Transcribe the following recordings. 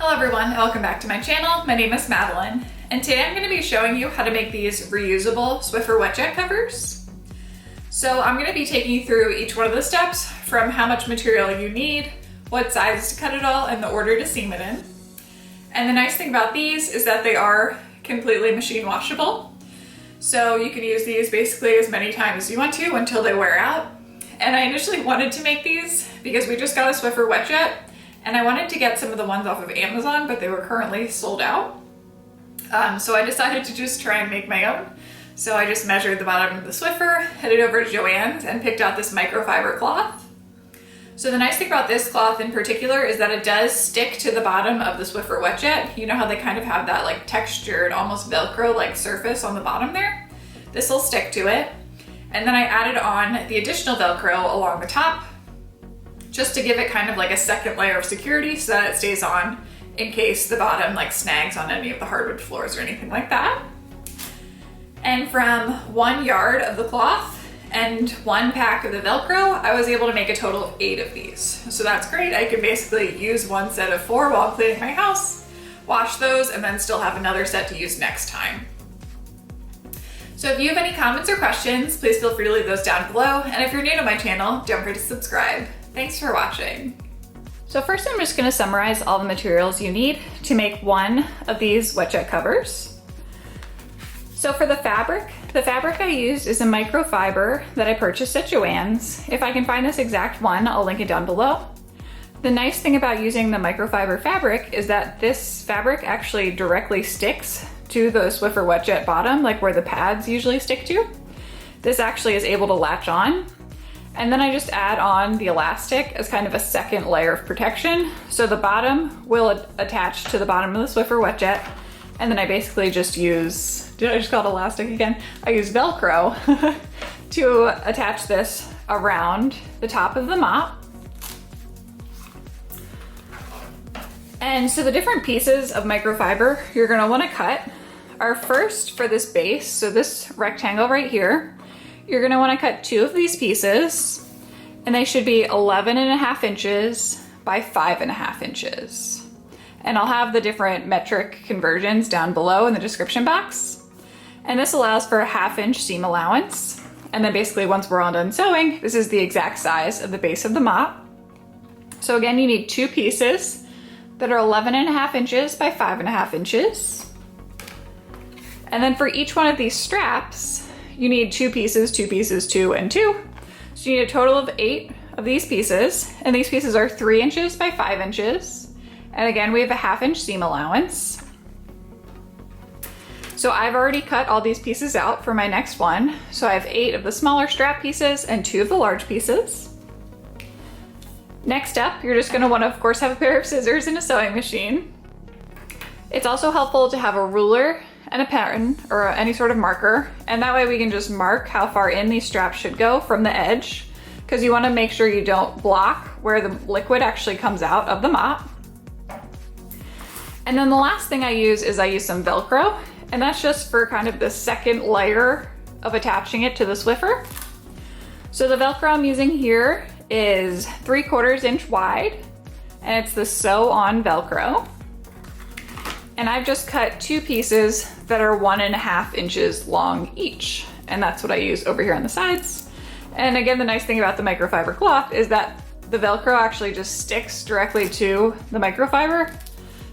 Hello everyone, welcome back to my channel. My name is Madeline, and today I'm going to be showing you how to make these reusable Swiffer Wet Jet covers. So I'm going to be taking you through each one of the steps, from how much material you need, what sizes to cut it all, and the order to seam it in. And the nice thing about these is that they are completely machine washable. So you can use these basically as many times as you want to until they wear out. And I initially wanted to make these because we just got a Swiffer Wet Jet, and I wanted to get some of the ones off of Amazon, but they were currently sold out. So I decided to just try and make my own. So I just measured the bottom of the Swiffer, headed over to Joann's, and picked out this microfiber cloth. So the nice thing about this cloth in particular is that it does stick to the bottom of the Swiffer Wet Jet. You know how they kind of have that like textured, almost Velcro-like surface on the bottom there? This will stick to it. And then I added on the additional Velcro along the top, just to give it kind of like a second layer of security so that it stays on in case the bottom like snags on any of the hardwood floors or anything like that. And from 1 yard of the cloth and 1 pack of the Velcro, I was able to make a total of 8 of these. So that's great. I can basically use one set of 4 while cleaning my house, wash those, and then still have another set to use next time. So if you have any comments or questions, please feel free to leave those down below. And if you're new to my channel, don't forget to subscribe. Thanks for watching. So first I'm just going to summarize all the materials you need to make one of these wet jet covers. So for the fabric I used is a microfiber that I purchased at Joann's. If I can find this exact one, I'll link it down below. The nice thing about using the microfiber fabric is that this fabric actually directly sticks to the Swiffer Wet Jet bottom, like where the pads usually stick to. This actually is able to latch on. And then I just add on the elastic as kind of a second layer of protection. So the bottom will attach to the bottom of the Swiffer Wet Jet. And then I basically just use, did I just call it elastic again? I use Velcro to attach this around the top of the mop. And so the different pieces of microfiber you're gonna wanna cut are first for this base. So this rectangle right here, you're gonna wanna cut 2 of these pieces, and they should be 11.5 inches by 5.5 inches. And I'll have the different metric conversions down below in the description box. And this allows for a 1/2 inch seam allowance. And then basically once we're all done sewing, this is the exact size of the base of the mop. So again, you need 2 pieces that are 11.5 inches by 5.5 inches. And then for each one of these straps, you need 2 pieces, 2 pieces, 2, and 2. So you need a total of 8 of these pieces, and these pieces are 3 inches by 5 inches. And again, we have a 1/2 inch seam allowance. So I've already cut all these pieces out for my next one. So I have 8 of the smaller strap pieces and 2 of the large pieces. Next up, you're just gonna wanna, of course, have a pair of scissors and a sewing machine. It's also helpful to have a ruler and a pattern or any sort of marker, and that way we can just mark how far in these straps should go from the edge, because you want to make sure you don't block where the liquid actually comes out of the mop. And then the last thing I use some Velcro, and that's just for kind of the second layer of attaching it to the Swiffer. So the Velcro I'm using here is 3/4 inch wide, and it's the sew on Velcro. And I've just cut 2 pieces that are 1.5 inches long each. And that's what I use over here on the sides. And again, the nice thing about the microfiber cloth is that the Velcro actually just sticks directly to the microfiber.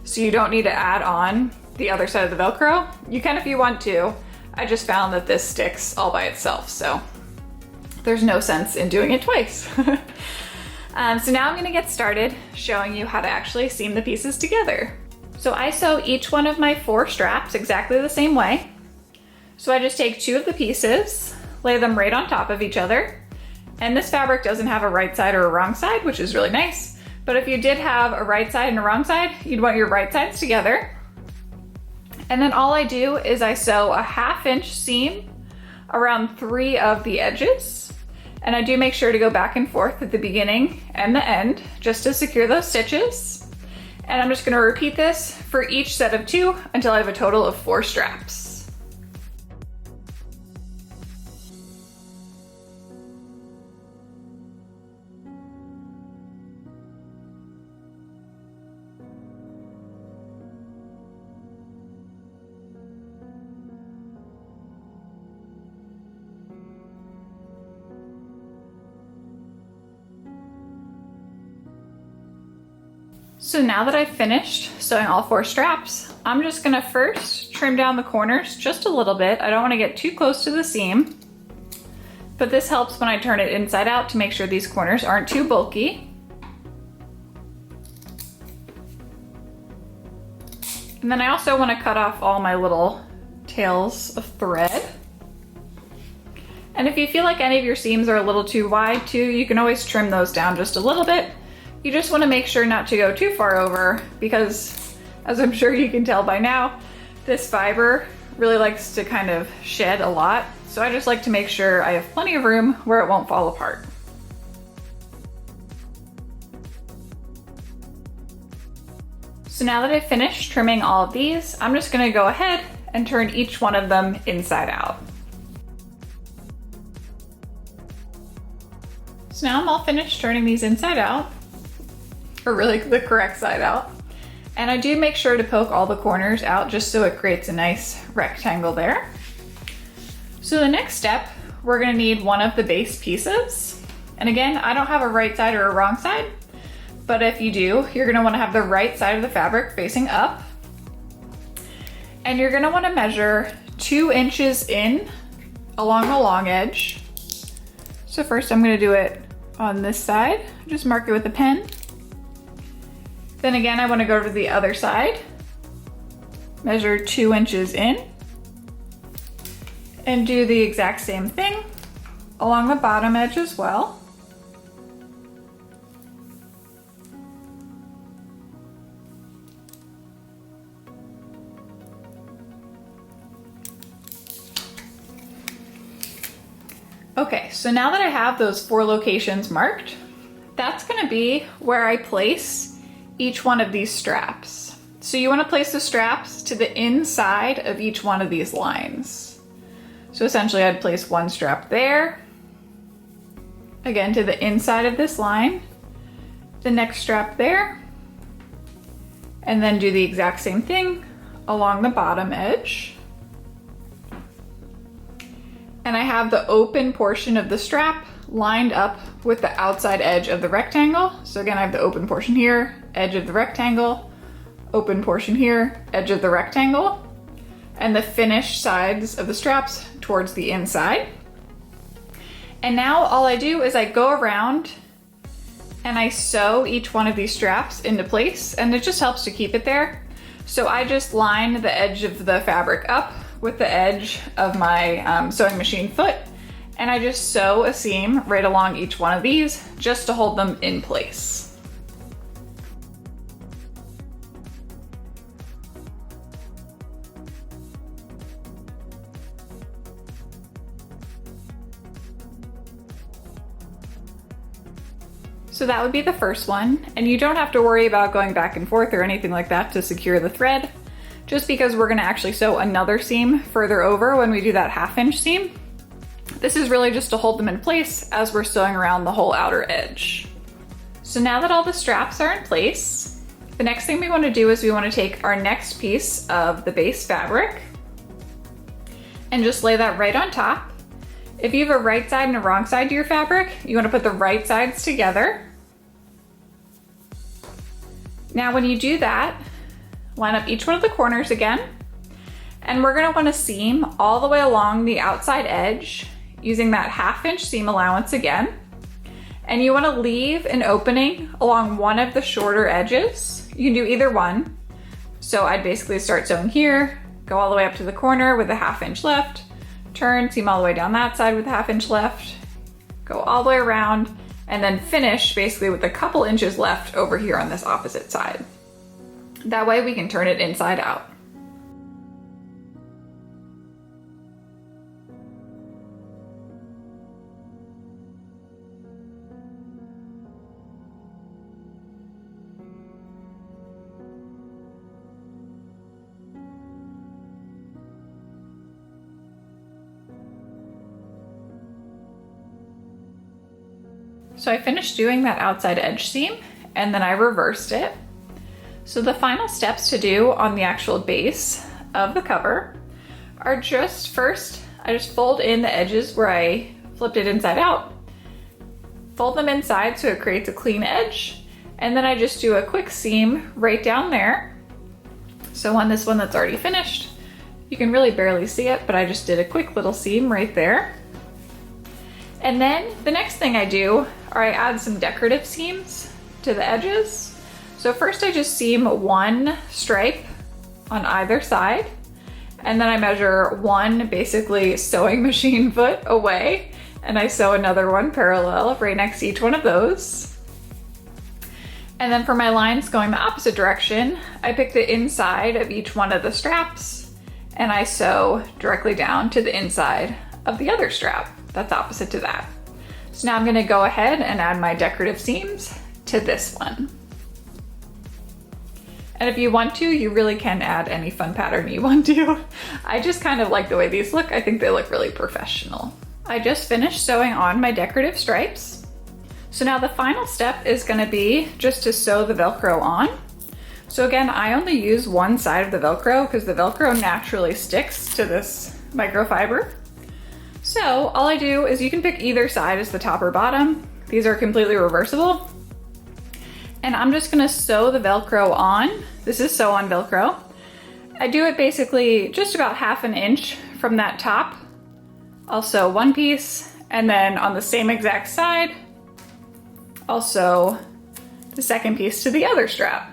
So you don't need to add on the other side of the Velcro. You can if you want to. I just found that this sticks all by itself. So there's no sense in doing it twice. So now I'm gonna get started showing you how to actually seam the pieces together. So I sew each one of my 4 straps exactly the same way. So I just take 2 of the pieces, lay them right on top of each other. And this fabric doesn't have a right side or a wrong side, which is really nice. But if you did have a right side and a wrong side, you'd want your right sides together. And then all I do is I sew a 1/2 inch seam around 3 of the edges. And I do make sure to go back and forth at the beginning and the end just to secure those stitches. And I'm just gonna repeat this for each set of 2 until I have a total of 4 straps. So now that I've finished sewing all 4 straps, I'm just gonna first trim down the corners just a little bit. I don't wanna get too close to the seam, but this helps when I turn it inside out to make sure these corners aren't too bulky. And then I also wanna cut off all my little tails of thread. And if you feel like any of your seams are a little too wide too, you can always trim those down just a little bit. You just want to make sure not to go too far over because, as I'm sure you can tell by now, this fiber really likes to kind of shed a lot. So I just like to make sure I have plenty of room where it won't fall apart. So now that I've finished trimming all of these, I'm just going to go ahead and turn each one of them inside out. So now I'm all finished turning these inside out. Or really the correct side out. And I do make sure to poke all the corners out just so it creates a nice rectangle there. So the next step, we're gonna need one of the base pieces. And again, I don't have a right side or a wrong side, but if you do, you're gonna wanna have the right side of the fabric facing up. And you're gonna wanna measure 2 inches in along the long edge. So first I'm gonna do it on this side, just mark it with a pen. Then again, I want to go to the other side, measure 2 inches in, and do the exact same thing along the bottom edge as well. Okay, so now that I have those 4 locations marked, that's going to be where I place each one of these straps. So you want to place the straps to the inside of each one of these lines. So essentially I'd place one strap there, again to the inside of this line, the next strap there, and then do the exact same thing along the bottom edge. And I have the open portion of the strap lined up with the outside edge of the rectangle. So again, I have the open portion here, edge of the rectangle, open portion here, edge of the rectangle, and the finished sides of the straps towards the inside. And now all I do is I go around and I sew each one of these straps into place, and it just helps to keep it there. So I just line the edge of the fabric up with the edge of my sewing machine foot, and I just sew a seam right along each one of these just to hold them in place. So that would be the first one, and you don't have to worry about going back and forth or anything like that to secure the thread, just because we're gonna actually sew another seam further over when we do that 1/2 inch seam. This is really just to hold them in place as we're sewing around the whole outer edge. So now that all the straps are in place, the next thing we want to do is we want to take our next piece of the base fabric and just lay that right on top. If you have a right side and a wrong side to your fabric, you want to put the right sides together. Now when you do that, line up each one of the corners again, and we're going to want to seam all the way along the outside edge using that 1/2 inch seam allowance again. And you want to leave an opening along one of the shorter edges. You can do either one. So I'd basically start sewing here, go all the way up to the corner with a 1/2 inch left, turn, seam all the way down that side with a 1/2 inch left, go all the way around, and then finish basically with a couple inches left over here on this opposite side. That way we can turn it inside out. So I finished doing that outside edge seam and then I reversed it. So the final steps to do on the actual base of the cover are just first, I just fold in the edges where I flipped it inside out, fold them inside so it creates a clean edge, And then I just do a quick seam right down there. So on this one that's already finished, you can really barely see it, but I just did a quick little seam right there. And then the next thing I do, are I add some decorative seams to the edges. So first I just seam one stripe on either side, and then I measure one basically sewing machine foot away, and I sew another one parallel right next to each one of those. And then for my lines going the opposite direction, I pick the inside of each one of the straps and I sew directly down to the inside of the other strap that's opposite to that. So now I'm gonna go ahead and add my decorative seams to this one. And if you want to, you really can add any fun pattern you want to. I just kind of like the way these look. I think they look really professional. I just finished sewing on my decorative stripes. So now the final step is gonna be just to sew the Velcro on. So again, I only use one side of the Velcro because the Velcro naturally sticks to this microfiber. So all I do is you can pick either side as the top or bottom. These are completely reversible. And I'm just gonna sew the Velcro on. This is sew on Velcro. I do it basically just about 1/2 inch from that top. I'll sew one piece, and then on the same exact side, I'll sew the second piece to the other strap.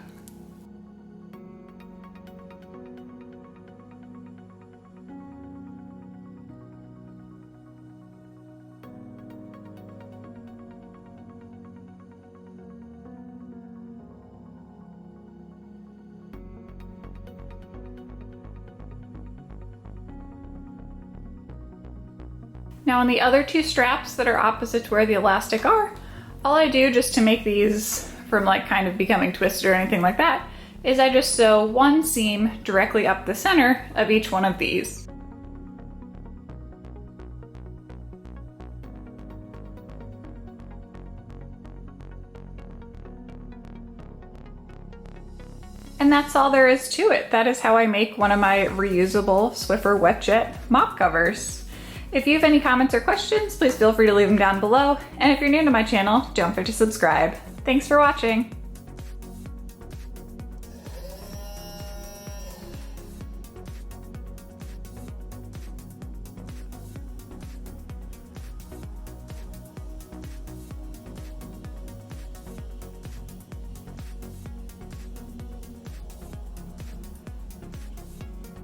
Now on the other two straps that are opposite to where the elastic are, all I do just to make these from like kind of becoming twisted or anything like that is I just sew one seam directly up the center of each one of these. And that's all there is to it. That is how I make one of my reusable Swiffer Wet Jet mop covers. If you have any comments or questions, please feel free to leave them down below. And if you're new to my channel, don't forget to subscribe. Thanks for watching.